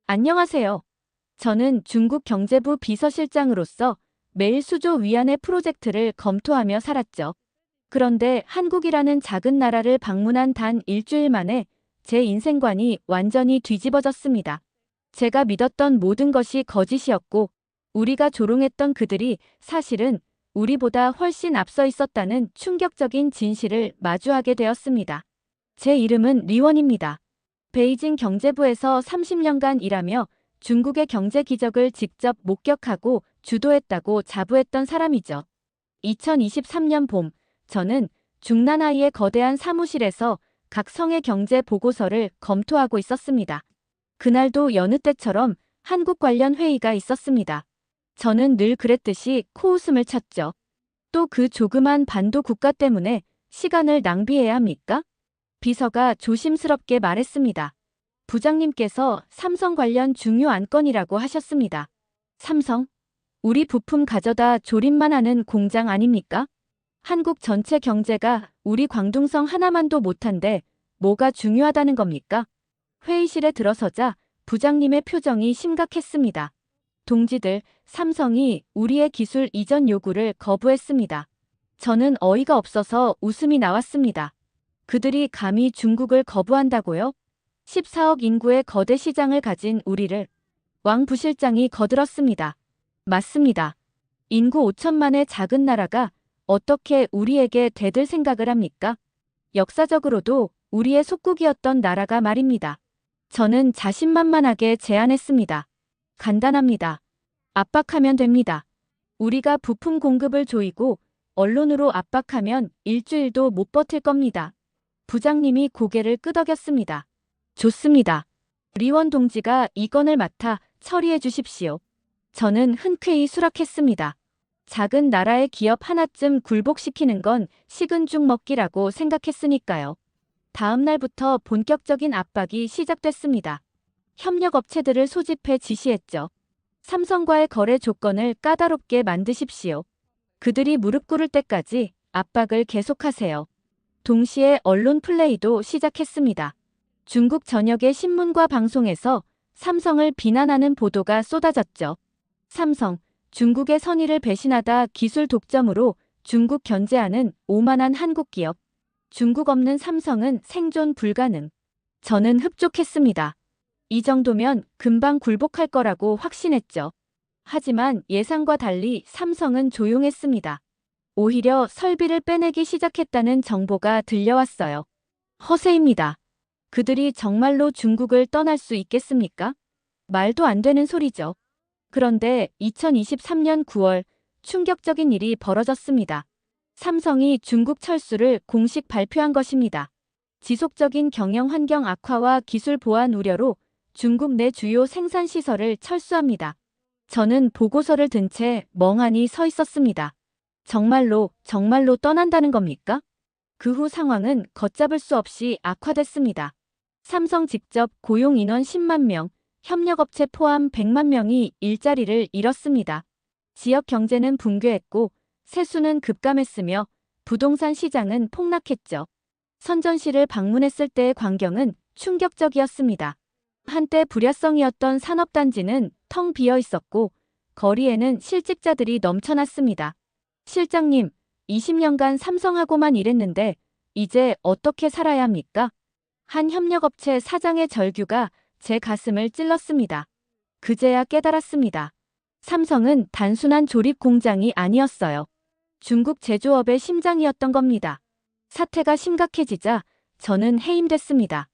안녕하세요. 저는 중국 경제부 비서실장으로서 매일 수조 위안의 프로젝트를 검토하며 살았죠. 그런데 한국이라는 작은 나라를 방문한 단 일주일 만에 제 인생관이 완전히 뒤집어졌습니다. 제가 믿었던 모든 것이 거짓이었고, 우리가 조롱했던 그들이 사실은 우리보다 훨씬 앞서 있었다는 충격적인 진실을 마주하게 되었습니다. 제 이름은 리원입니다. 베이징 경제부에서 30년간 일하며 중국의 경제 기적을 직접 목격하고 주도했다고 자부했던 사람이죠. 2023년 봄, 저는 중난아이의 거대한 사무실에서 각 성의 경제 보고서를 검토하고 있었습니다. 그날도 여느 때처럼 한국 관련 회의가 있었습니다. 저는 늘 그랬듯이 코웃음을 쳤죠. 또 그 조그만 반도 국가 때문에 시간을 낭비해야 합니까? 비서가 조심스럽게 말했습니다. 부장님께서 삼성 관련 중요 안건이라고 하셨습니다. 삼성? 우리 부품 가져다 조립만 하는 공장 아닙니까? 한국 전체 경제가 우리 광둥성 하나만도 못한데 뭐가 중요하다는 겁니까? 회의실에 들어서자 부장님의 표정이 심각했습니다. 동지들, 삼성이 우리의 기술 이전 요구를 거부했습니다. 저는 어이가 없어서 웃음이 나왔습니다. 그들이 감히 중국을 거부한다고요? 14억 인구의 거대 시장을 가진 우리를 왕 부실장이 거들었습니다. 맞습니다. 인구 5천만의 작은 나라가 어떻게 우리에게 대들 생각을 합니까? 역사적으로도 우리의 속국이었던 나라가 말입니다. 저는 자신만만하게 제안했습니다. 간단합니다. 압박하면 됩니다. 우리가 부품 공급을 조이고 언론으로 압박하면 일주일도 못 버틸 겁니다. 부장님이 고개를 끄덕였습니다. 좋습니다. 리원 동지가 이 건을 맡아 처리해 주십시오. 저는 흔쾌히 수락했습니다. 작은 나라의 기업 하나쯤 굴복시키는 건 식은 죽 먹기라고 생각했으니까요. 다음 날부터 본격적인 압박이 시작됐습니다. 협력업체들을 소집해 지시했죠. 삼성과의 거래 조건을 까다롭게 만드십시오. 그들이 무릎 꿇을 때까지 압박을 계속하세요. 동시에 언론 플레이도 시작했습니다. 중국 전역의 신문과 방송에서 삼성을 비난하는 보도가 쏟아졌죠. 삼성, 중국의 선의를 배신하다 기술 독점으로 중국 견제하는 오만한 한국 기업. 중국 없는 삼성은 생존 불가능. 저는 흡족했습니다. 이 정도면 금방 굴복할 거라고 확신했죠. 하지만 예상과 달리 삼성은 조용했습니다. 오히려 설비를 빼내기 시작했다는 정보가 들려왔어요. 허세입니다. 그들이 정말로 중국을 떠날 수 있겠습니까? 말도 안 되는 소리죠. 그런데 2023년 9월 충격적인 일이 벌어졌습니다. 삼성이 중국 철수를 공식 발표한 것입니다. 지속적인 경영 환경 악화와 기술 보안 우려로 중국 내 주요 생산 시설을 철수합니다. 저는 보고서를 든 채 멍하니 서 있었습니다. 정말로 떠난다는 겁니까? 그 후 상황은 걷잡을 수 없이 악화됐습니다. 삼성 직접 고용 인원 10만 명, 협력업체 포함 100만 명이 일자리를 잃었습니다. 지역 경제는 붕괴했고 세수는 급감했으며 부동산 시장은 폭락했죠. 선전시를 방문했을 때의 광경은 충격적이었습니다. 한때 불야성이었던 산업단지는 텅 비어 있었고 거리에는 실직자들이 넘쳐났습니다. 실장님, 20년간 삼성하고만 일했는데 이제 어떻게 살아야 합니까? 한 협력업체 사장의 절규가 제 가슴을 찔렀습니다. 그제야 깨달았습니다. 삼성은 단순한 조립 공장이 아니었어요. 중국 제조업의 심장이었던 겁니다. 사태가 심각해지자 저는 해임됐습니다.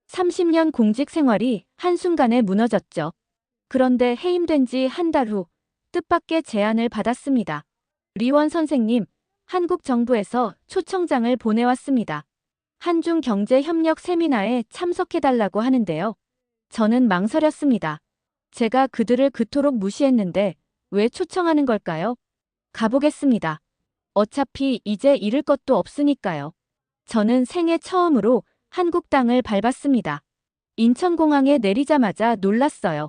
30년 공직 생활이 한순간에 무너졌죠. 그런데 해임된 지 한 달 후 뜻밖의 제안을 받았습니다. 리원 선생님, 한국 정부에서 초청장을 보내왔습니다. 한중 경제협력 세미나에 참석해달라고 하는데요. 저는 망설였습니다. 제가 그들을 그토록 무시했는데 왜 초청하는 걸까요? 가보겠습니다. 어차피 이제 잃을 것도 없으니까요. 저는 생애 처음으로 한국 땅을 밟았습니다. 인천공항에 내리자마자 놀랐어요.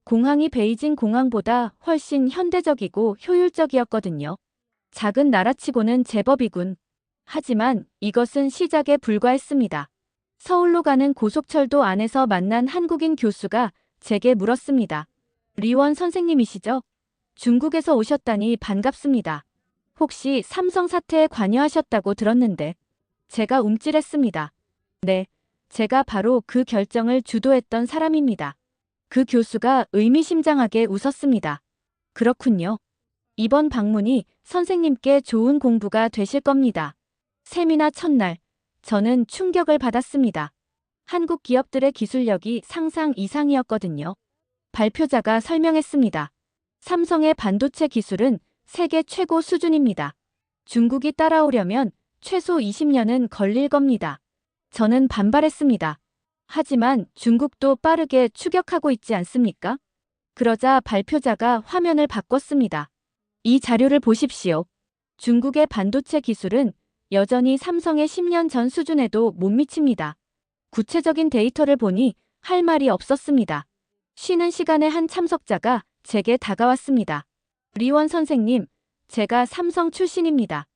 공항이 베이징 공항보다 훨씬 현대적이고 효율적이었거든요. 작은 나라치고는 제법이군. 하지만 이것은 시작에 불과했습니다. 서울로 가는 고속철도 안에서 만난 한국인 교수가 제게 물었습니다. 리원 선생님이시죠? 중국에서 오셨다니 반갑습니다. 혹시 삼성 사태에 관여하셨다고 들었는데. 제가 움찔했습니다. 네, 제가 바로 그 결정을 주도했던 사람입니다. 그 교수가 의미심장하게 웃었습니다. 그렇군요. 이번 방문이 선생님께 좋은 공부가 되실 겁니다. 세미나 첫날, 저는 충격을 받았습니다. 한국 기업들의 기술력이 상상 이상이었거든요. 발표자가 설명했습니다. 삼성의 반도체 기술은 세계 최고 수준입니다. 중국이 따라오려면 최소 20년은 걸릴 겁니다. 저는 반발했습니다. 하지만 중국도 빠르게 추격하고 있지 않습니까? 그러자 발표자가 화면을 바꿨습니다. 이 자료를 보십시오. 중국의 반도체 기술은 여전히 삼성의 10년 전 수준에도 못 미칩니다. 구체적인 데이터를 보니 할 말이 없었습니다. 쉬는 시간에 한 참석자가 제게 다가왔습니다. 리원 선생님, 제가 삼성 출신입니다.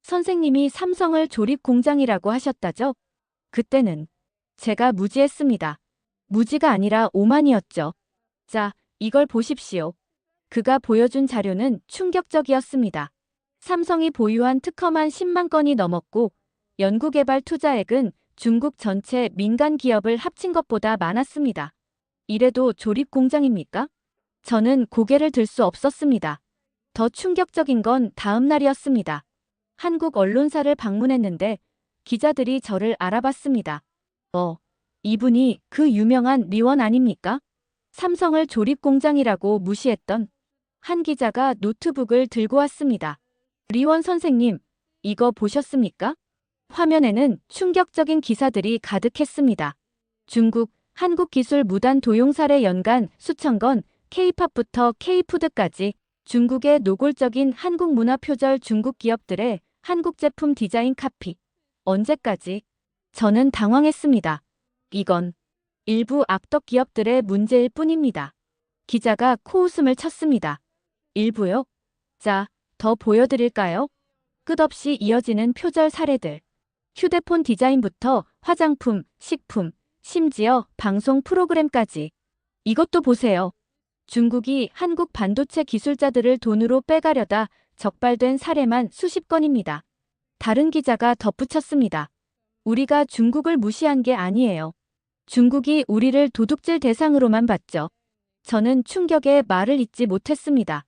선생님이 삼성을 조립 공장이라고 하셨다죠? 그때는 제가 무지했습니다. 무지가 아니라 오만이었죠. 자, 이걸 보십시오. 그가 보여준 자료는 충격적이었습니다. 삼성이 보유한 특허만 10만 건이 넘었고 연구개발 투자액은 중국 전체 민간 기업을 합친 것보다 많았습니다. 이래도 조립 공장입니까? 저는 고개를 들 수 없었습니다. 더 충격적인 건 다음 날이었습니다. 한국 언론사를 방문했는데 기자들이 저를 알아봤습니다. 이분이 그 유명한 리원 아닙니까? 삼성을 조립 공장이라고 무시했던. 한 기자가 노트북을 들고 왔습니다. 리원 선생님, 이거 보셨습니까? 화면에는 충격적인 기사들이 가득했습니다. 중국, 한국 기술 무단 도용 사례 연간 수천 건, K-팝부터 K-푸드까지 중국의 노골적인 한국 문화 표절 중국 기업들의 한국 제품 디자인 카피. 언제까지? 저는 당황했습니다. 이건 일부 악덕 기업들의 문제일 뿐입니다. 기자가 코웃음을 쳤습니다. 일부요? 자, 더 보여드릴까요? 끝없이 이어지는 표절 사례들. 휴대폰 디자인부터 화장품, 식품, 심지어 방송 프로그램까지. 이것도 보세요. 중국이 한국 반도체 기술자들을 돈으로 빼가려다 적발된 사례만 수십 건입니다. 다른 기자가 덧붙였습니다. 우리가 중국을 무시한 게 아니에요. 중국이 우리를 도둑질 대상으로만 봤죠. 저는 충격에 말을 잇지 못했습니다.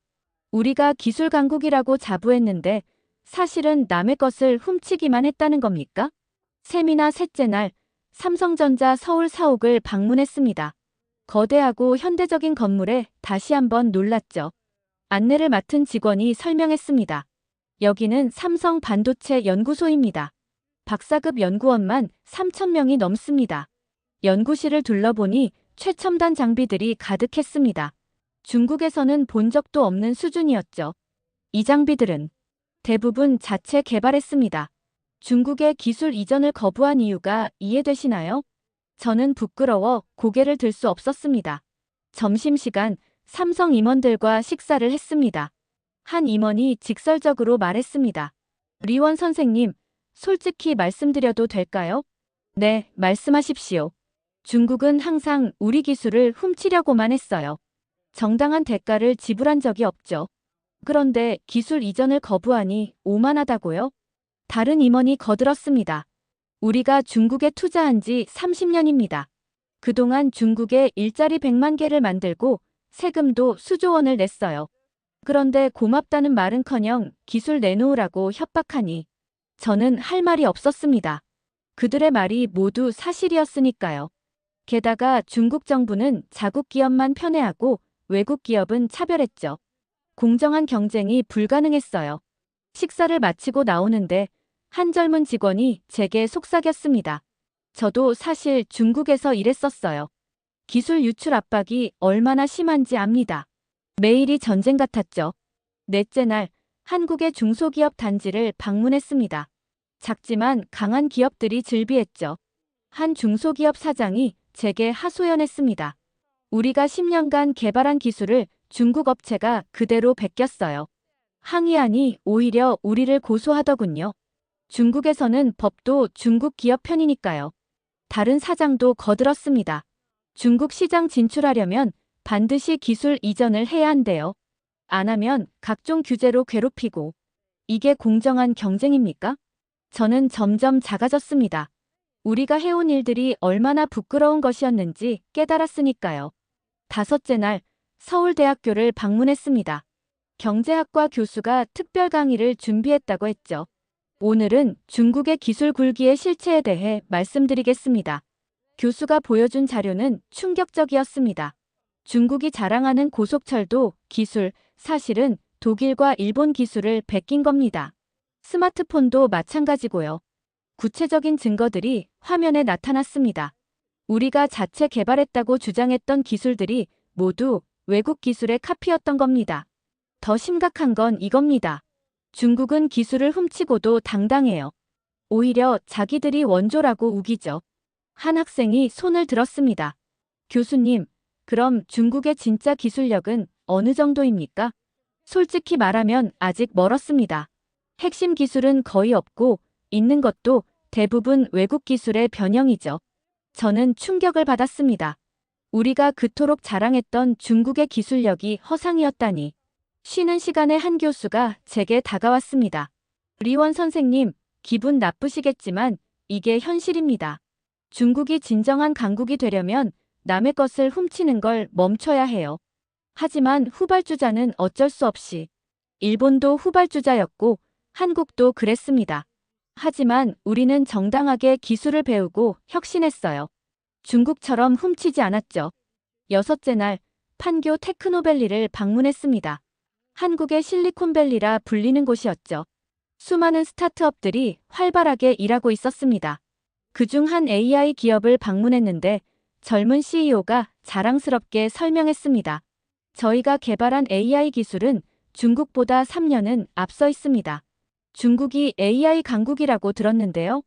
우리가 기술 강국이라고 자부했는데 사실은 남의 것을 훔치기만 했다는 겁니까? 세미나 셋째 날, 삼성전자 서울 사옥을 방문했습니다. 거대하고 현대적인 건물에 다시 한번 놀랐죠. 안내를 맡은 직원이 설명했습니다. 여기는 삼성 반도체 연구소입니다. 박사급 연구원만 3,000명이 넘습니다. 연구실을 둘러보니 최첨단 장비들이 가득했습니다. 중국에서는 본 적도 없는 수준이었죠. 이 장비들은 대부분 자체 개발했습니다. 중국의 기술 이전을 거부한 이유가 이해되시나요? 저는 부끄러워 고개를 들 수 없었습니다. 점심시간 삼성 임원들과 식사를 했습니다. 한 임원이 직설적으로 말했습니다. 리원 선생님, 솔직히 말씀드려도 될까요? 네, 말씀하십시오. 중국은 항상 우리 기술을 훔치려고만 했어요. 정당한 대가를 지불한 적이 없죠. 그런데 기술 이전을 거부하니 오만하다고요? 다른 임원이 거들었습니다. 우리가 중국에 투자한 지 30년입니다. 그동안 중국에 일자리 100만 개를 만들고 세금도 수조 원을 냈어요. 그런데 고맙다는 말은커녕 기술 내놓으라고 협박하니 저는 할 말이 없었습니다. 그들의 말이 모두 사실이었으니까요. 게다가 중국 정부는 자국 기업만 편애하고 외국 기업은 차별했죠. 공정한 경쟁이 불가능했어요. 식사를 마치고 나오는데 한 젊은 직원이 제게 속삭였습니다. 저도 사실 중국에서 일했었어요. 기술 유출 압박이 얼마나 심한지 압니다. 매일이 전쟁 같았죠. 넷째 날, 한국의 중소기업 단지를 방문했습니다. 작지만 강한 기업들이 즐비했죠. 한 중소기업 사장이 제게 하소연했습니다. 우리가 10년간 개발한 기술을 중국 업체가 그대로 베꼈어요. 항의하니 오히려 우리를 고소하더군요. 중국에서는 법도 중국 기업 편이니까요. 다른 사장도 거들었습니다. 중국 시장 진출하려면 반드시 기술 이전을 해야 한대요. 안 하면 각종 규제로 괴롭히고. 이게 공정한 경쟁입니까? 저는 점점 작아졌습니다. 우리가 해온 일들이 얼마나 부끄러운 것이었는지 깨달았으니까요. 다섯째 날 서울대학교를 방문했습니다. 경제학과 교수가 특별 강의를 준비했다고 했죠. 오늘은 중국의 기술 굴기의 실체에 대해 말씀드리겠습니다. 교수가 보여준 자료는 충격적이었습니다. 중국이 자랑하는 고속철도 기술, 사실은 독일과 일본 기술을 베낀 겁니다. 스마트폰도 마찬가지고요. 구체적인 증거들이 화면에 나타났습니다. 우리가 자체 개발했다고 주장했던 기술들이 모두 외국 기술의 카피였던 겁니다. 더 심각한 건 이겁니다. 중국은 기술을 훔치고도 당당해요. 오히려 자기들이 원조라고 우기죠. 한 학생이 손을 들었습니다. 교수님, 그럼 중국의 진짜 기술력은 어느 정도입니까? 솔직히 말하면 아직 멀었습니다. 핵심 기술은 거의 없고 있는 것도 대부분 외국 기술의 변형이죠. 저는 충격을 받았습니다. 우리가 그토록 자랑했던 중국의 기술력이 허상이었다니. 쉬는 시간에 한 교수가 제게 다가왔습니다. 리원 선생님, 기분 나쁘시겠지만 이게 현실입니다. 중국이 진정한 강국이 되려면 남의 것을 훔치는 걸 멈춰야 해요. 하지만 후발주자는 어쩔 수 없이. 일본도 후발주자였고 한국도 그랬습니다. 하지만 우리는 정당하게 기술을 배우고 혁신했어요. 중국처럼 훔치지 않았죠. 여섯째 날 판교 테크노밸리를 방문했습니다. 한국의 실리콘밸리라 불리는 곳이었죠. 수많은 스타트업들이 활발하게 일하고 있었습니다. 그중 한 AI 기업을 방문했는데 젊은 CEO가 자랑스럽게 설명했습니다. 저희가 개발한 AI 기술은 중국보다 3년은 앞서 있습니다. 중국이 AI 강국이라고 들었는데요.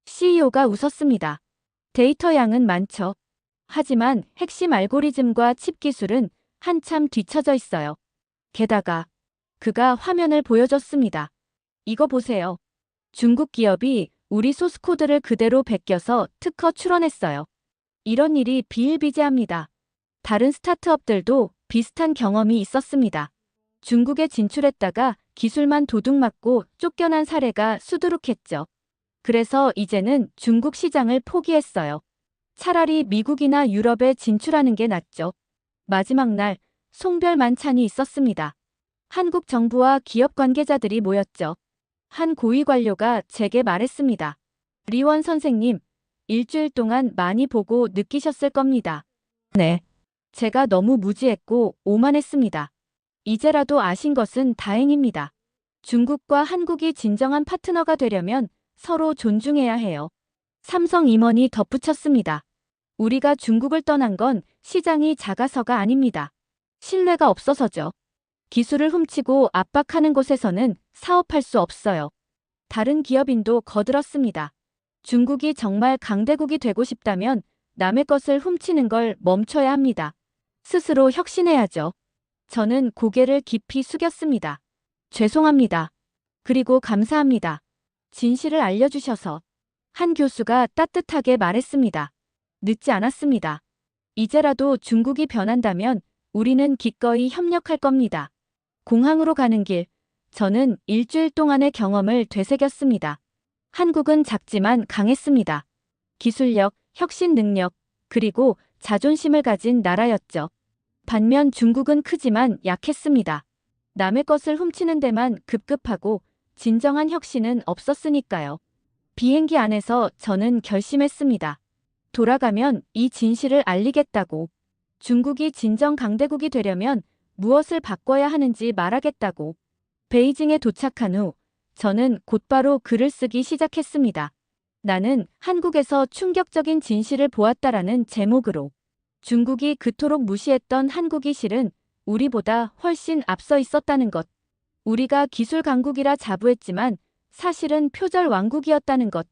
CEO가 웃었습니다. 데이터 양은 많죠. 하지만 핵심 알고리즘과 칩 기술은 한참 뒤처져 있어요. 게다가 그가 화면을 보여줬습니다. 이거 보세요. 중국 기업이 우리 소스코드를 그대로 베껴서 특허 출원했어요. 이런 일이 비일비재합니다. 다른 스타트업들도 비슷한 경험이 있었습니다. 중국에 진출했다가 기술만 도둑맞고 쫓겨난 사례가 수두룩했죠. 그래서 이제는 중국 시장을 포기했어요. 차라리 미국이나 유럽에 진출하는 게 낫죠. 마지막 날 송별 만찬이 있었습니다. 한국 정부와 기업 관계자들이 모였죠. 한 고위 관료가 제게 말했습니다. 리원 선생님, 일주일 동안 많이 보고 느끼셨을 겁니다. 네. 제가 너무 무지했고 오만했습니다. 이제라도 아신 것은 다행입니다. 중국과 한국이 진정한 파트너가 되려면 서로 존중해야 해요. 삼성 임원이 덧붙였습니다. 우리가 중국을 떠난 건 시장이 작아서가 아닙니다. 신뢰가 없어서죠. 기술을 훔치고 압박하는 곳에서는 사업할 수 없어요. 다른 기업인도 거들었습니다. 중국이 정말 강대국이 되고 싶다면 남의 것을 훔치는 걸 멈춰야 합니다. 스스로 혁신해야죠. 저는 고개를 깊이 숙였습니다. 죄송합니다. 그리고 감사합니다. 진실을 알려주셔서. 한 교수가 따뜻하게 말했습니다. 늦지 않았습니다. 이제라도 중국이 변한다면 우리는 기꺼이 협력할 겁니다. 공항으로 가는 길, 저는 일주일 동안의 경험을 되새겼습니다. 한국은 작지만 강했습니다. 기술력, 혁신 능력, 그리고 자존심을 가진 나라였죠. 반면 중국은 크지만 약했습니다. 남의 것을 훔치는 데만 급급하고 진정한 혁신은 없었으니까요. 비행기 안에서 저는 결심했습니다. 돌아가면 이 진실을 알리겠다고. 중국이 진정 강대국이 되려면 무엇을 바꿔야 하는지 말하겠다고. 베이징에 도착한 후 저는 곧바로 글을 쓰기 시작했습니다. 나는 한국에서 충격적인 진실을 보았다라는 제목으로. 중국이 그토록 무시했던 한국이 실은 우리보다 훨씬 앞서 있었다는 것. 우리가 기술 강국이라 자부했지만 사실은 표절 왕국이었다는 것.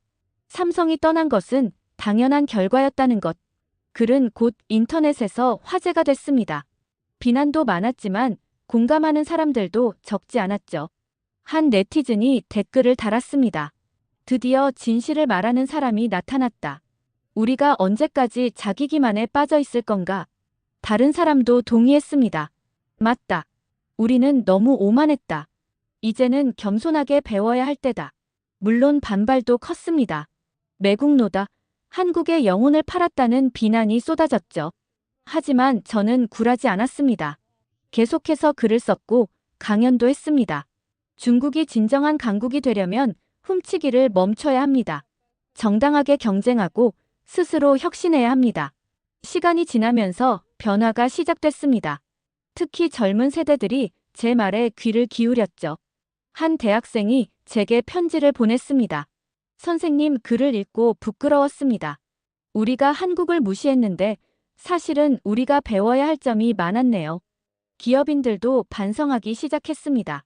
삼성이 떠난 것은 당연한 결과였다는 것. 글은 곧 인터넷에서 화제가 됐습니다. 비난도 많았지만 공감하는 사람들도 적지 않았죠. 한 네티즌이 댓글을 달았습니다. 드디어 진실을 말하는 사람이 나타났다. 우리가 언제까지 자기 기만에 빠져 있을 건가? 다른 사람도 동의했습니다. 맞다. 우리는 너무 오만했다. 이제는 겸손하게 배워야 할 때다. 물론 반발도 컸습니다. 매국노다. 한국의 영혼을 팔았다는 비난이 쏟아졌죠. 하지만 저는 굴하지 않았습니다. 계속해서 글을 썼고 강연도 했습니다. 중국이 진정한 강국이 되려면 훔치기를 멈춰야 합니다. 정당하게 경쟁하고 스스로 혁신해야 합니다. 시간이 지나면서 변화가 시작됐습니다. 특히 젊은 세대들이 제 말에 귀를 기울였죠. 한 대학생이 제게 편지를 보냈습니다. 선생님 글을 읽고 부끄러웠습니다. 우리가 한국을 무시했는데 사실은 우리가 배워야 할 점이 많았네요. 기업인들도 반성하기 시작했습니다.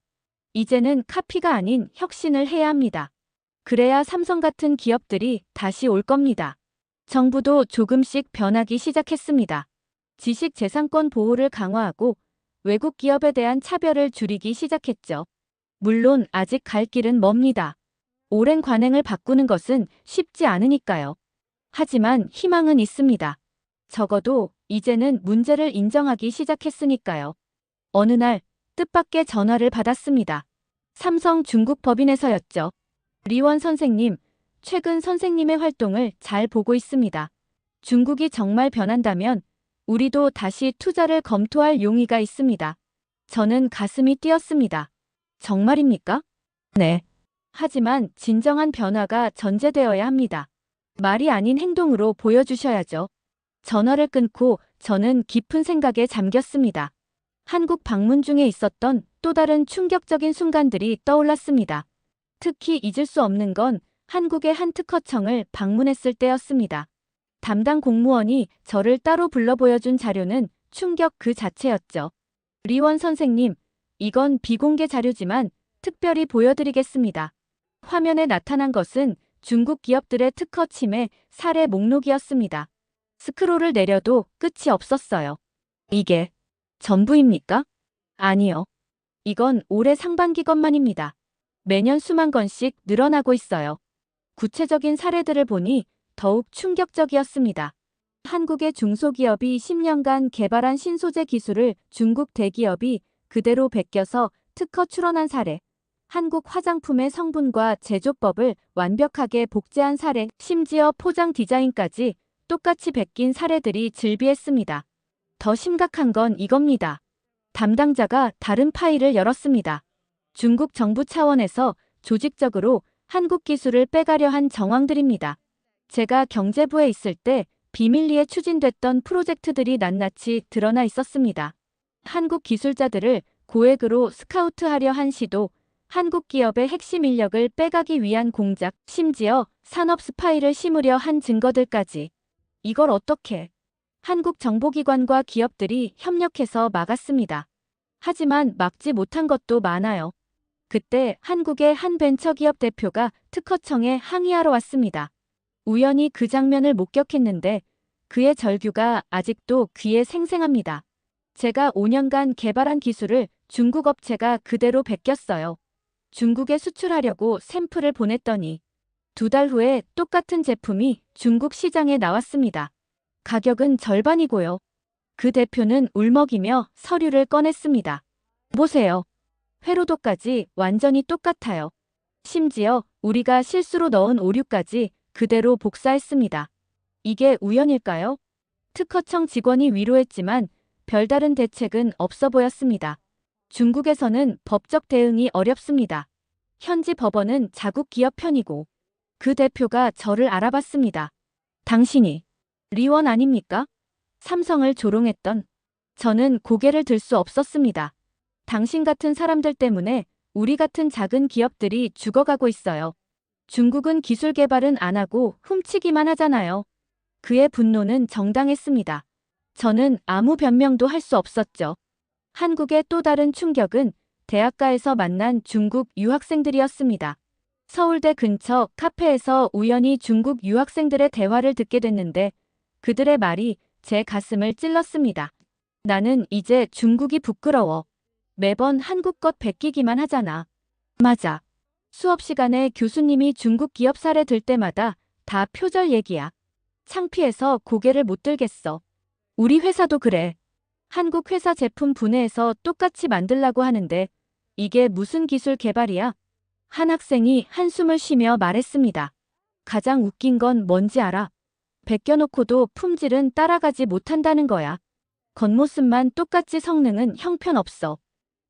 이제는 카피가 아닌 혁신을 해야 합니다. 그래야 삼성 같은 기업들이 다시 올 겁니다. 정부도 조금씩 변하기 시작했습니다. 지식재산권 보호를 강화하고 외국 기업에 대한 차별을 줄이기 시작했죠. 물론 아직 갈 길은 멉니다. 오랜 관행을 바꾸는 것은 쉽지 않으니까요. 하지만 희망은 있습니다. 적어도 이제는 문제를 인정하기 시작했으니까요. 어느 날 뜻밖의 전화를 받았습니다. 삼성 중국 법인에서였죠. 리원 선생님, 최근 선생님의 활동을 잘 보고 있습니다. 중국이 정말 변한다면 우리도 다시 투자를 검토할 용의가 있습니다. 저는 가슴이 뛰었습니다. 정말입니까? 네. 하지만 진정한 변화가 전제되어야 합니다. 말이 아닌 행동으로 보여주셔야죠. 전화를 끊고 저는 깊은 생각에 잠겼습니다. 한국 방문 중에 있었던 또 다른 충격적인 순간들이 떠올랐습니다. 특히 잊을 수 없는 건 한국의 한 특허청을 방문했을 때였습니다. 담당 공무원이 저를 따로 불러 보여준 자료는 충격 그 자체였죠. 리원 선생님, 이건 비공개 자료지만 특별히 보여드리겠습니다. 화면에 나타난 것은 중국 기업들의 특허 침해 사례 목록이었습니다. 스크롤을 내려도 끝이 없었어요. 이게 전부입니까? 아니요. 이건 올해 상반기 것만입니다. 매년 수만 건씩 늘어나고 있어요. 구체적인 사례들을 보니 더욱 충격적이었습니다. 한국의 중소기업이 10년간 개발한 신소재 기술을 중국 대기업이 그대로 베껴서 특허 출원한 사례, 한국 화장품의 성분과 제조법을 완벽하게 복제한 사례, 심지어 포장 디자인까지 똑같이 베낀 사례들이 즐비했습니다. 더 심각한 건 이겁니다. 담당자가 다른 파일을 열었습니다. 중국 정부 차원에서 조직적으로 한국 기술을 빼가려 한 정황들입니다. 제가 경제부에 있을 때 비밀리에 추진됐던 프로젝트들이 낱낱이 드러나 있었습니다. 한국 기술자들을 고액으로 스카우트하려 한 시도, 한국 기업의 핵심 인력을 빼가기 위한 공작, 심지어 산업 스파이를 심으려 한 증거들까지. 이걸 어떻게? 한국 정보기관과 기업들이 협력해서 막았습니다. 하지만 막지 못한 것도 많아요. 그때 한국의 한 벤처기업 대표가 특허청에 항의하러 왔습니다. 우연히 그 장면을 목격했는데 그의 절규가 아직도 귀에 생생합니다. 제가 5년간 개발한 기술을 중국 업체가 그대로 베꼈어요. 중국에 수출하려고 샘플을 보냈더니 2달 후에 똑같은 제품이 중국 시장에 나왔습니다. 가격은 절반이고요. 그 대표는 울먹이며 서류를 꺼냈습니다. 보세요. 회로도까지 완전히 똑같아요. 심지어 우리가 실수로 넣은 오류까지 그대로 복사했습니다. 이게 우연일까요? 특허청 직원이 위로했지만 별다른 대책은 없어 보였습니다. 중국에서는 법적 대응이 어렵습니다. 현지 법원은 자국 기업 편이고 그 대표가 저를 알아봤습니다. 당신이 리원 아닙니까? 삼성을 조롱했던. 저는 고개를 들 수 없었습니다. 당신 같은 사람들 때문에 우리 같은 작은 기업들이 죽어가고 있어요. 중국은 기술 개발은 안 하고 훔치기만 하잖아요. 그의 분노는 정당했습니다. 저는 아무 변명도 할 수 없었죠. 한국의 또 다른 충격은 대학가에서 만난 중국 유학생들이었습니다. 서울대 근처 카페에서 우연히 중국 유학생들의 대화를 듣게 됐는데 그들의 말이 제 가슴을 찔렀습니다. 나는 이제 중국이 부끄러워. 매번 한국 것 베끼기만 하잖아. 맞아. 수업 시간에 교수님이 중국 기업 사례 들 때마다 다 표절 얘기야. 창피해서 고개를 못 들겠어. 우리 회사도 그래. 한국 회사 제품 분해해서 똑같이 만들라고 하는데 이게 무슨 기술 개발이야? 한 학생이 한숨을 쉬며 말했습니다. 가장 웃긴 건 뭔지 알아? 베껴놓고도 품질은 따라가지 못한다는 거야. 겉모습만 똑같지 성능은 형편없어.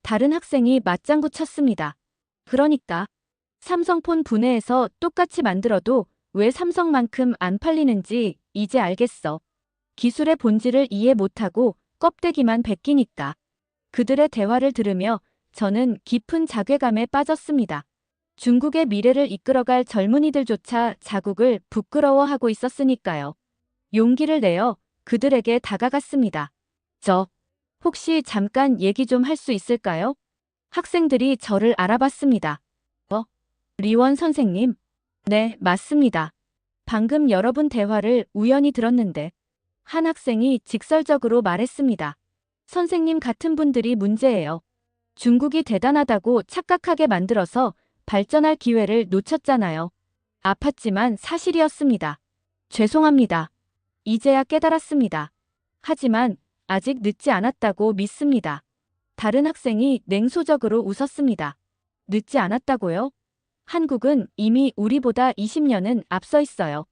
다른 학생이 맞장구 쳤습니다. 그러니까 삼성폰 분해해서 똑같이 만들어도 왜 삼성만큼 안 팔리는지 이제 알겠어. 기술의 본질을 이해 못하고 껍데기만 베끼니까. 그들의 대화를 들으며 저는 깊은 자괴감에 빠졌습니다. 중국의 미래를 이끌어갈 젊은이들조차 자국을 부끄러워하고 있었으니까요. 용기를 내어 그들에게 다가갔습니다. 혹시 잠깐 얘기 좀 할 수 있을까요? 학생들이 저를 알아봤습니다. 리원 선생님? 네, 맞습니다. 방금 여러분 대화를 우연히 들었는데 한 학생이 직설적으로 말했습니다. 선생님 같은 분들이 문제예요. 중국이 대단하다고 착각하게 만들어서 발전할 기회를 놓쳤잖아요. 아팠지만 사실이었습니다. 죄송합니다. 이제야 깨달았습니다. 하지만 아직 늦지 않았다고 믿습니다. 다른 학생이 냉소적으로 웃었습니다. 늦지 않았다고요? 한국은 이미 우리보다 20년은 앞서 있어요.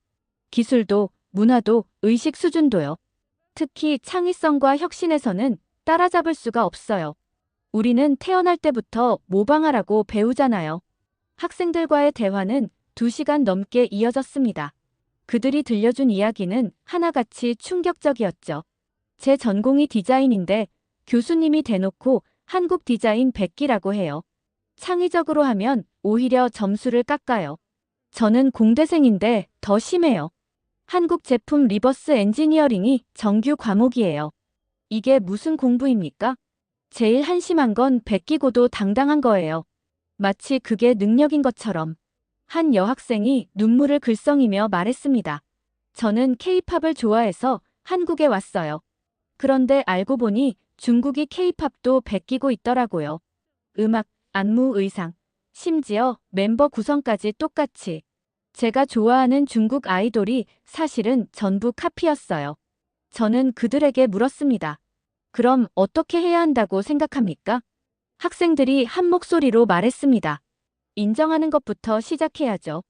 기술도, 문화도, 의식 수준도요. 특히 창의성과 혁신에서는 따라잡을 수가 없어요. 우리는 태어날 때부터 모방하라고 배우잖아요. 학생들과의 대화는 2시간 넘게 이어졌습니다. 그들이 들려준 이야기는 하나같이 충격적이었죠. 제 전공이 디자인인데 교수님이 대놓고 한국 디자인 100기라고 해요. 창의적으로 하면 오히려 점수를 깎아요. 저는 공대생인데 더 심해요. 한국 제품 리버스 엔지니어링이 정규 과목이에요. 이게 무슨 공부입니까? 제일 한심한 건 베끼고도 당당한 거예요. 마치 그게 능력인 것처럼. 한 여학생이 눈물을 글썽이며 말했습니다. 저는 케이팝을 좋아해서 한국에 왔어요. 그런데 알고 보니 중국이 케이팝도 베끼고 있더라고요. 음악, 안무, 의상, 심지어 멤버 구성까지 똑같이. 제가 좋아하는 중국 아이돌이 사실은 전부 카피였어요. 저는 그들에게 물었습니다. 그럼 어떻게 해야 한다고 생각합니까? 학생들이 한 목소리로 말했습니다. 인정하는 것부터 시작해야죠.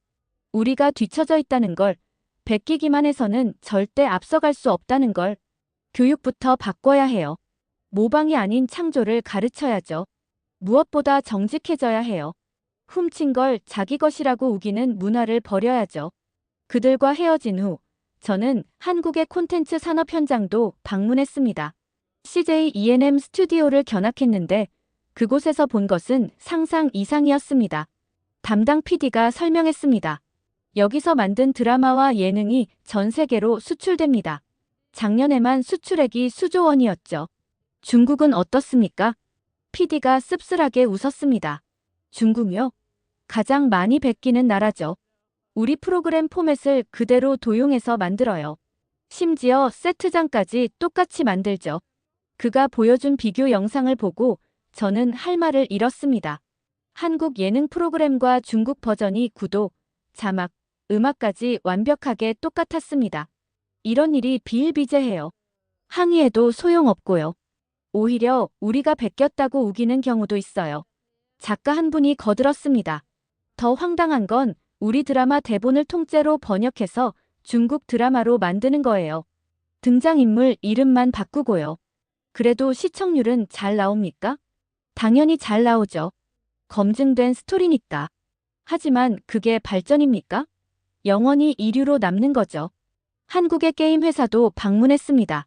우리가 뒤처져 있다는 걸, 베끼기만 해서는 절대 앞서갈 수 없다는 걸, 교육부터 바꿔야 해요. 모방이 아닌 창조를 가르쳐야죠. 무엇보다 정직해져야 해요. 훔친 걸 자기 것이라고 우기는 문화를 버려야죠. 그들과 헤어진 후 저는 한국의 콘텐츠 산업 현장도 방문했습니다. CJ E&M 스튜디오를 견학했는데 그곳에서 본 것은 상상 이상이었습니다. 담당 PD가 설명했습니다. 여기서 만든 드라마와 예능이 전 세계로 수출됩니다. 작년에만 수출액이 수조 원이었죠. 중국은 어떻습니까? PD가 씁쓸하게 웃었습니다. 중국요? 가장 많이 베끼는 나라죠. 우리 프로그램 포맷을 그대로 도용해서 만들어요. 심지어 세트장까지 똑같이 만들죠. 그가 보여준 비교 영상을 보고 저는 할 말을 잃었습니다. 한국 예능 프로그램과 중국 버전이 구도, 자막, 음악까지 완벽하게 똑같았습니다. 이런 일이 비일비재해요. 항의해도 소용없고요. 오히려 우리가 베꼈다고 우기는 경우도 있어요. 작가 한 분이 거들었습니다. 더 황당한 건 우리 드라마 대본을 통째로 번역해서 중국 드라마로 만드는 거예요. 등장인물 이름만 바꾸고요. 그래도 시청률은 잘 나옵니까? 당연히 잘 나오죠. 검증된 스토리니까. 하지만 그게 발전입니까? 영원히 이류로 남는 거죠. 한국의 게임 회사도 방문했습니다.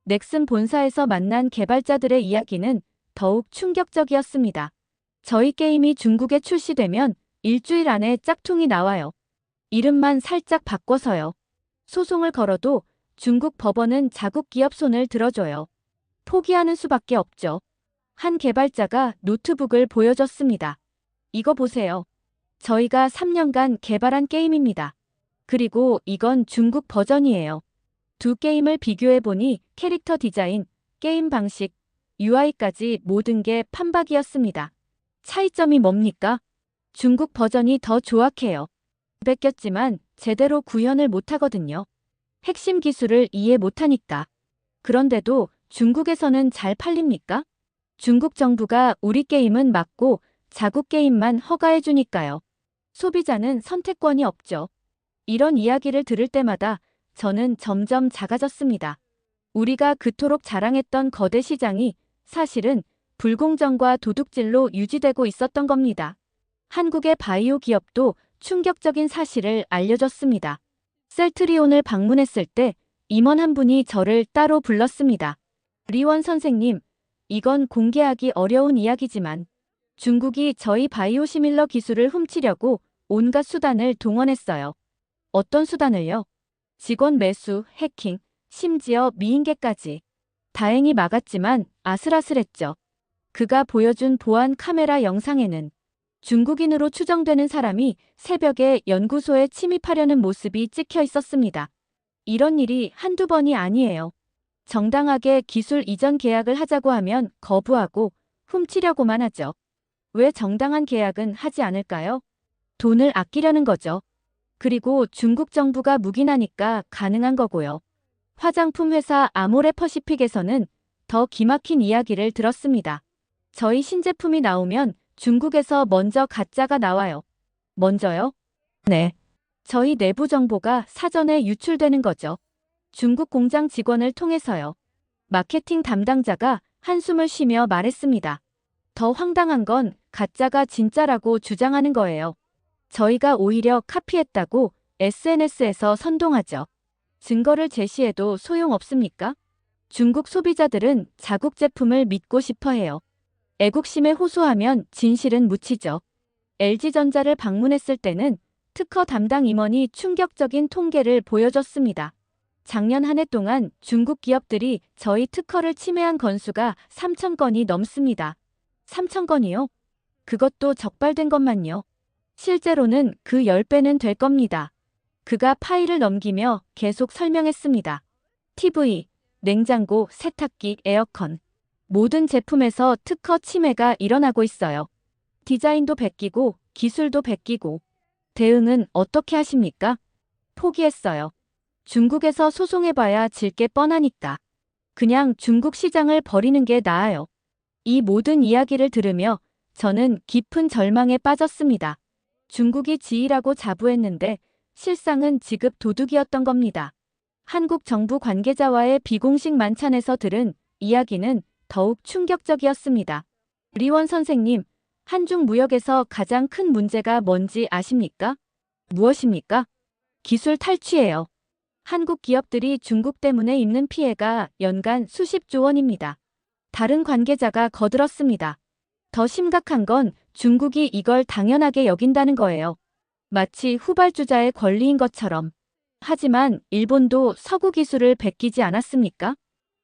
넥슨 본사에서 만난 개발자들의 이야기는 더욱 충격적이었습니다. 저희 게임이 중국에 출시되면 일주일 안에 짝퉁이 나와요. 이름만 살짝 바꿔서요. 소송을 걸어도 중국 법원은 자국 기업 손을 들어줘요. 포기하는 수밖에 없죠. 한 개발자가 노트북을 보여줬습니다. 이거 보세요. 저희가 3년간 개발한 게임입니다. 그리고 이건 중국 버전이에요. 두 게임을 비교해보니 캐릭터 디자인, 게임 방식, UI까지 모든 게 판박이었습니다. 차이점이 뭡니까? 중국 버전이 더 조악해요. 뺏겼지만 제대로 구현을 못하거든요. 핵심 기술을 이해 못하니까. 그런데도 중국에서는 잘 팔립니까? 중국 정부가 우리 게임은 막고 자국 게임만 허가해 주니까요. 소비자는 선택권이 없죠. 이런 이야기를 들을 때마다 저는 점점 작아졌습니다. 우리가 그토록 자랑했던 거대 시장이 사실은 불공정과 도둑질로 유지되고 있었던 겁니다. 한국의 바이오 기업도 충격적인 사실을 알려줬습니다. 셀트리온을 방문했을 때 임원 한 분이 저를 따로 불렀습니다. 리원 선생님, 이건 공개하기 어려운 이야기지만 중국이 저희 바이오 시밀러 기술을 훔치려고 온갖 수단을 동원했어요. 어떤 수단을요? 직원 매수, 해킹, 심지어 미인계까지. 다행히 막았지만 아슬아슬했죠. 그가 보여준 보안 카메라 영상에는 중국인으로 추정되는 사람이 새벽에 연구소에 침입하려는 모습이 찍혀 있었습니다. 이런 일이 한두 번이 아니에요. 정당하게 기술 이전 계약을 하자고 하면 거부하고 훔치려고만 하죠. 왜 정당한 계약은 하지 않을까요? 돈을 아끼려는 거죠. 그리고 중국 정부가 묵인하니까 가능한 거고요. 화장품 회사 아모레퍼시픽에서는 더 기막힌 이야기를 들었습니다. 저희 신제품이 나오면 중국에서 먼저 가짜가 나와요. 먼저요? 네. 저희 내부 정보가 사전에 유출되는 거죠. 중국 공장 직원을 통해서요. 마케팅 담당자가 한숨을 쉬며 말했습니다. 더 황당한 건 가짜가 진짜라고 주장하는 거예요. 저희가 오히려 카피했다고 SNS에서 선동하죠. 증거를 제시해도 소용없습니까? 중국 소비자들은 자국 제품을 믿고 싶어 해요. 애국심에 호소하면 진실은 묻히죠. LG전자를 방문했을 때는 특허 담당 임원이 충격적인 통계를 보여줬습니다. 작년 한 해 동안 중국 기업들이 저희 특허를 침해한 건수가 3,000건이 넘습니다. 3,000건이요? 그것도 적발된 것만요. 실제로는 그 10배는 될 겁니다. 그가 파일을 넘기며 계속 설명했습니다. TV, 냉장고, 세탁기, 에어컨. 모든 제품에서 특허 침해가 일어나고 있어요. 디자인도 베끼고 기술도 베끼고. 대응은 어떻게 하십니까? 포기했어요. 중국에서 소송해봐야 질 게 뻔하니까. 그냥 중국 시장을 버리는 게 나아요. 이 모든 이야기를 들으며 저는 깊은 절망에 빠졌습니다. 중국이 지희라고 자부했는데 실상은 지급 도둑이었던 겁니다. 한국 정부 관계자와의 비공식 만찬에서 들은 이야기는 더욱 충격적이었습니다. 리원 선생님, 한중 무역에서 가장 큰 문제가 뭔지 아십니까? 무엇입니까? 기술 탈취예요. 한국 기업들이 중국 때문에 입는 피해가 연간 수십조 원입니다. 다른 관계자가 거들었습니다. 더 심각한 건 중국이 이걸 당연하게 여긴다는 거예요. 마치 후발주자의 권리인 것처럼. 하지만 일본도 서구 기술을 베끼지 않았습니까?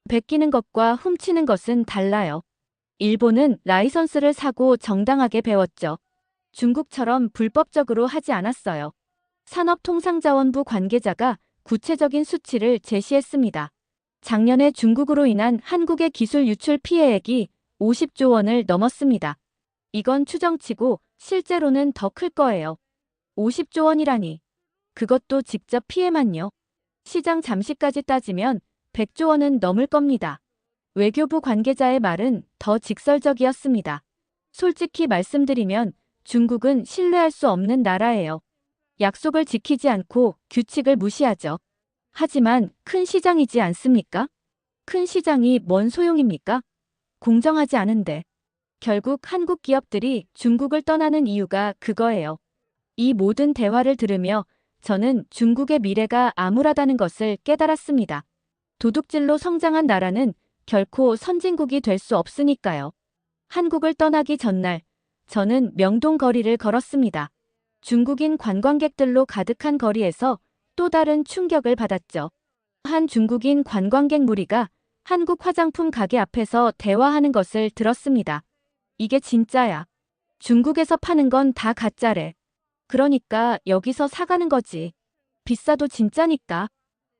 베끼는 것과 훔치는 것은 달라요. 일본은 라이선스를 사고 정당하게 배웠죠. 중국처럼 불법적으로 하지 않았어요. 산업통상자원부 관계자가 구체적인 수치를 제시했습니다. 작년에 중국으로 인한 한국의 기술 유출 피해액이 50조 원을 넘었습니다. 이건 추정치고 실제로는 더 클 거예요. 50조 원이라니. 그것도 직접 피해만요. 시장 잠시까지 따지면 100조 원은 넘을 겁니다. 외교부 관계자의 말은 더 직설적이었습니다. 솔직히 말씀드리면 중국은 신뢰할 수 없는 나라예요. 약속을 지키지 않고 규칙을 무시하죠. 하지만 큰 시장이지 않습니까? 큰 시장이 뭔 소용입니까? 공정하지 않은데. 결국 한국 기업들이 중국을 떠나는 이유가 그거예요. 이 모든 대화를 들으며 저는 중국의 미래가 암울하다는 것을 깨달았습니다. 도둑질로 성장한 나라는 결코 선진국이 될 수 없으니까요. 한국을 떠나기 전날 저는 명동 거리를 걸었습니다. 중국인 관광객들로 가득한 거리에서 또 다른 충격을 받았죠. 한 중국인 관광객 무리가 한국 화장품 가게 앞에서 대화하는 것을 들었습니다. 이게 진짜야. 중국에서 파는 건 다 가짜래. 그러니까 여기서 사가는 거지. 비싸도 진짜니까.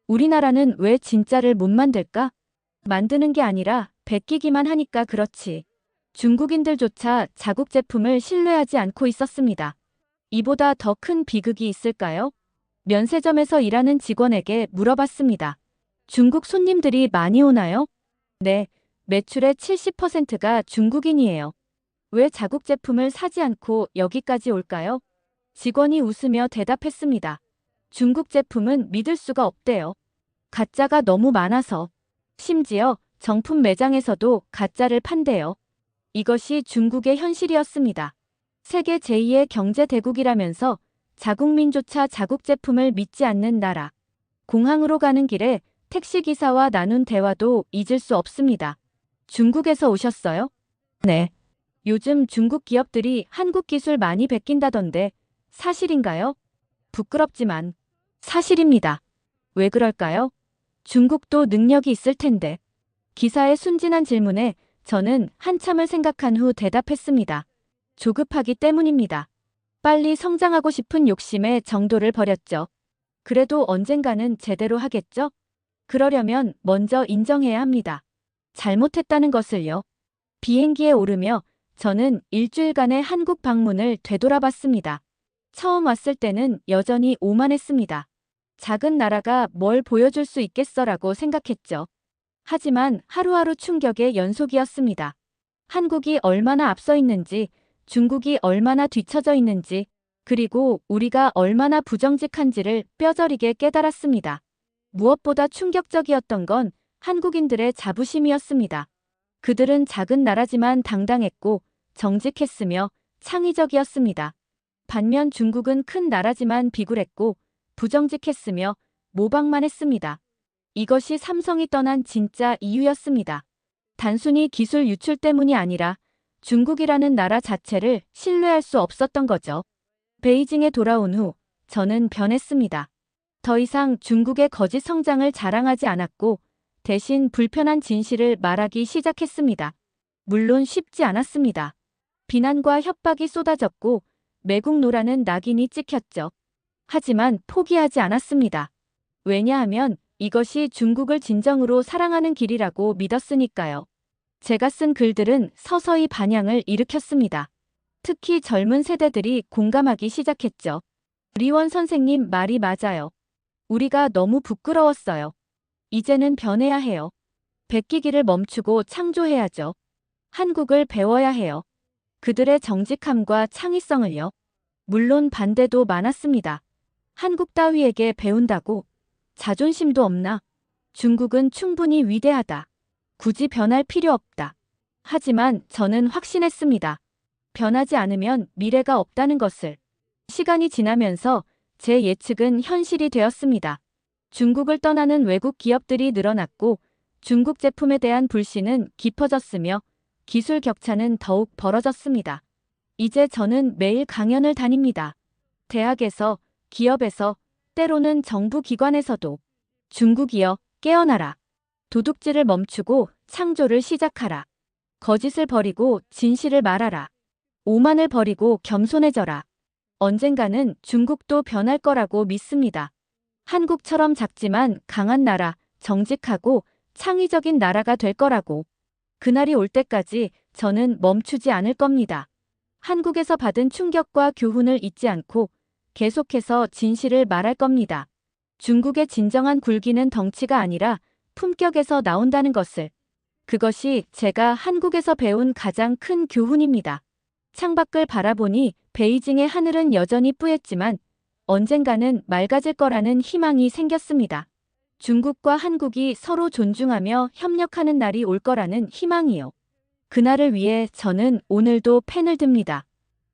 우리나라는 왜 진짜를 못 만들까? 만드는 게 아니라 베끼기만 하니까 그렇지. 중국인들조차 자국 제품을 신뢰하지 않고 있었습니다. 이보다 더 큰 비극이 있을까요? 면세점에서 일하는 직원에게 물어봤습니다. 중국 손님들이 많이 오나요? 네, 매출의 70%가 중국인이에요. 왜 자국 제품을 사지 않고 여기까지 올까요? 직원이 웃으며 대답했습니다. 중국 제품은 믿을 수가 없대요. 가짜가 너무 많아서. 심지어 정품 매장에서도 가짜를 판대요. 이것이 중국의 현실이었습니다. 세계 제2의 경제 대국이라면서 자국민조차 자국 제품을 믿지 않는 나라. 공항으로 가는 길에 택시기사와 나눈 대화도 잊을 수 없습니다. 중국에서 오셨어요? 네. 요즘 중국 기업들이 한국 기술 많이 베낀다던데 사실인가요? 부끄럽지만 사실입니다. 왜 그럴까요? 중국도 능력이 있을 텐데. 기사의 순진한 질문에 저는 한참을 생각한 후 대답했습니다. 조급하기 때문입니다. 빨리 성장하고 싶은 욕심에 정도를 버렸죠. 그래도 언젠가는 제대로 하겠죠? 그러려면 먼저 인정해야 합니다. 잘못했다는 것을요. 비행기에 오르며 저는 일주일간의 한국 방문을 되돌아봤습니다. 처음 왔을 때는 여전히 오만했습니다. 작은 나라가 뭘 보여줄 수 있겠어라고 생각했죠. 하지만 하루하루 충격의 연속이었습니다. 한국이 얼마나 앞서 있는지, 중국이 얼마나 뒤처져 있는지, 그리고 우리가 얼마나 부정직한지를 뼈저리게 깨달았습니다. 무엇보다 충격적이었던 건 한국인들의 자부심이었습니다. 그들은 작은 나라지만 당당했고 정직했으며 창의적이었습니다. 반면 중국은 큰 나라지만 비굴했고 부정직했으며 모방만 했습니다. 이것이 삼성이 떠난 진짜 이유였습니다. 단순히 기술 유출 때문이 아니라 중국이라는 나라 자체를 신뢰할 수 없었던 거죠. 베이징에 돌아온 후 저는 변했습니다. 더 이상 중국의 거짓 성장을 자랑하지 않았고 대신 불편한 진실을 말하기 시작했습니다. 물론 쉽지 않았습니다. 비난과 협박이 쏟아졌고 매국 노라는 낙인이 찍혔죠. 하지만 포기하지 않았습니다. 왜냐하면 이것이 중국을 진정으로 사랑하는 길이라고 믿었으니까요. 제가 쓴 글들은 서서히 반향을 일으켰습니다. 특히 젊은 세대들이 공감하기 시작했죠. 리원 선생님 말이 맞아요. 우리가 너무 부끄러웠어요. 이제는 변해야 해요. 베끼기를 멈추고 창조해야죠. 한국을 배워야 해요. 그들의 정직함과 창의성을요. 물론 반대도 많았습니다. 한국 따위에게 배운다고? 자존심도 없나? 중국은 충분히 위대하다. 굳이 변할 필요 없다. 하지만 저는 확신했습니다. 변하지 않으면 미래가 없다는 것을. 시간이 지나면서 제 예측은 현실이 되었습니다. 중국을 떠나는 외국 기업들이 늘어났고 중국 제품에 대한 불신은 깊어졌으며 기술 격차는 더욱 벌어졌습니다. 이제 저는 매일 강연을 다닙니다. 대학에서, 기업에서, 때로는 정부 기관에서도 중국이여 깨어나라. 도둑질을 멈추고 창조를 시작하라. 거짓을 버리고 진실을 말하라. 오만을 버리고 겸손해져라. 언젠가는 중국도 변할 거라고 믿습니다. 한국처럼 작지만 강한 나라, 정직하고 창의적인 나라가 될 거라고. 그날이 올 때까지 저는 멈추지 않을 겁니다. 한국에서 받은 충격과 교훈을 잊지 않고 계속해서 진실을 말할 겁니다. 중국의 진정한 굴기는 덩치가 아니라 품격에서 나온다는 것을. 그것이 제가 한국에서 배운 가장 큰 교훈입니다. 창밖을 바라보니 베이징의 하늘은 여전히 뿌였지만 언젠가는 맑아질 거라는 희망이 생겼습니다. 중국과 한국이 서로 존중하며 협력하는 날이 올 거라는 희망이요. 그날을 위해 저는 오늘도 펜을 듭니다.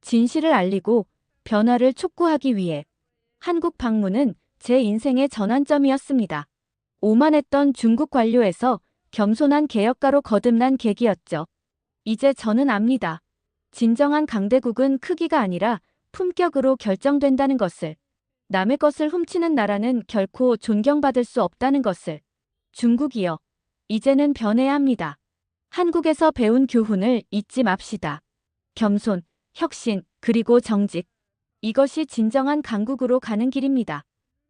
진실을 알리고 변화를 촉구하기 위해. 한국 방문은 제 인생의 전환점이었습니다. 오만했던 중국 관료에서 겸손한 개혁가로 거듭난 계기였죠. 이제 저는 압니다. 진정한 강대국은 크기가 아니라 품격으로 결정된다는 것을. 남의 것을 훔치는 나라는 결코 존경받을 수 없다는 것을. 중국이여, 이제는 변해야 합니다. 한국에서 배운 교훈을 잊지 맙시다. 겸손, 혁신, 그리고 정직. 이것이 진정한 강국으로 가는 길입니다.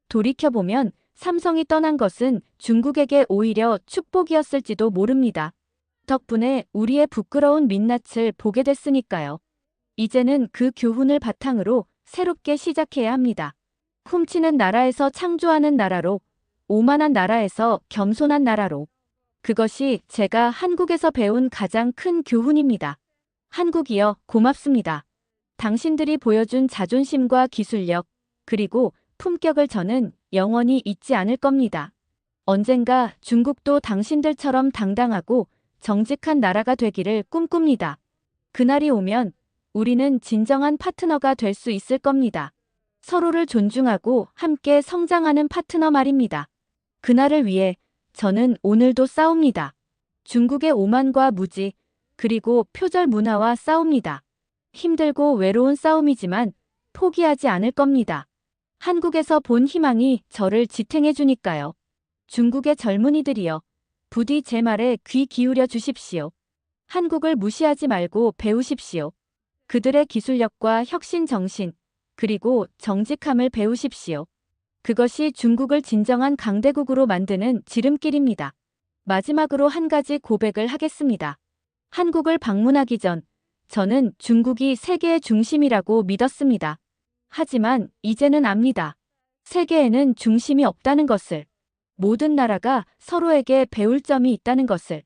돌이켜보면 삼성이 떠난 것은 중국에게 오히려 축복이었을지도 모릅니다. 덕분에 우리의 부끄러운 민낯을 보게 됐으니까요. 이제는 그 교훈을 바탕으로 새롭게 시작해야 합니다. 훔치는 나라에서 창조하는 나라로, 오만한 나라에서 겸손한 나라로. 그것이 제가 한국에서 배운 가장 큰 교훈입니다. 한국이여, 고맙습니다. 당신들이 보여준 자존심과 기술력, 그리고 품격을 저는 영원히 잊지 않을 겁니다. 언젠가 중국도 당신들처럼 당당하고 정직한 나라가 되기를 꿈꿉니다. 그날이 오면 우리는 진정한 파트너가 될 수 있을 겁니다. 서로를 존중하고 함께 성장하는 파트너 말입니다. 그날을 위해 저는 오늘도 싸웁니다. 중국의 오만과 무지, 그리고 표절 문화와 싸웁니다. 힘들고 외로운 싸움이지만 포기하지 않을 겁니다. 한국에서 본 희망이 저를 지탱해 주니까요. 중국의 젊은이들이여, 부디 제 말에 귀 기울여 주십시오. 한국을 무시하지 말고 배우십시오. 그들의 기술력과 혁신 정신, 그리고 정직함을 배우십시오. 그것이 중국을 진정한 강대국으로 만드는 지름길입니다. 마지막으로 한 가지 고백을 하겠습니다. 한국을 방문하기 전 저는 중국이 세계의 중심이라고 믿었습니다. 하지만 이제는 압니다. 세계에는 중심이 없다는 것을. 모든 나라가 서로에게 배울 점이 있다는 것을.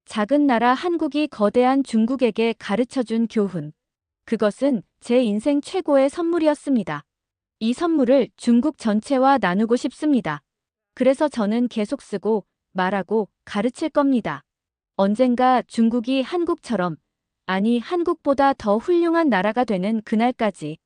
작은 나라 한국이 거대한 중국에게 가르쳐준 교훈. 그것은 제 인생 최고의 선물이었습니다. 이 선물을 중국 전체와 나누고 싶습니다. 그래서 저는 계속 쓰고 말하고 가르칠 겁니다. 언젠가 중국이 한국처럼, 아니 한국보다 더 훌륭한 나라가 되는 그날까지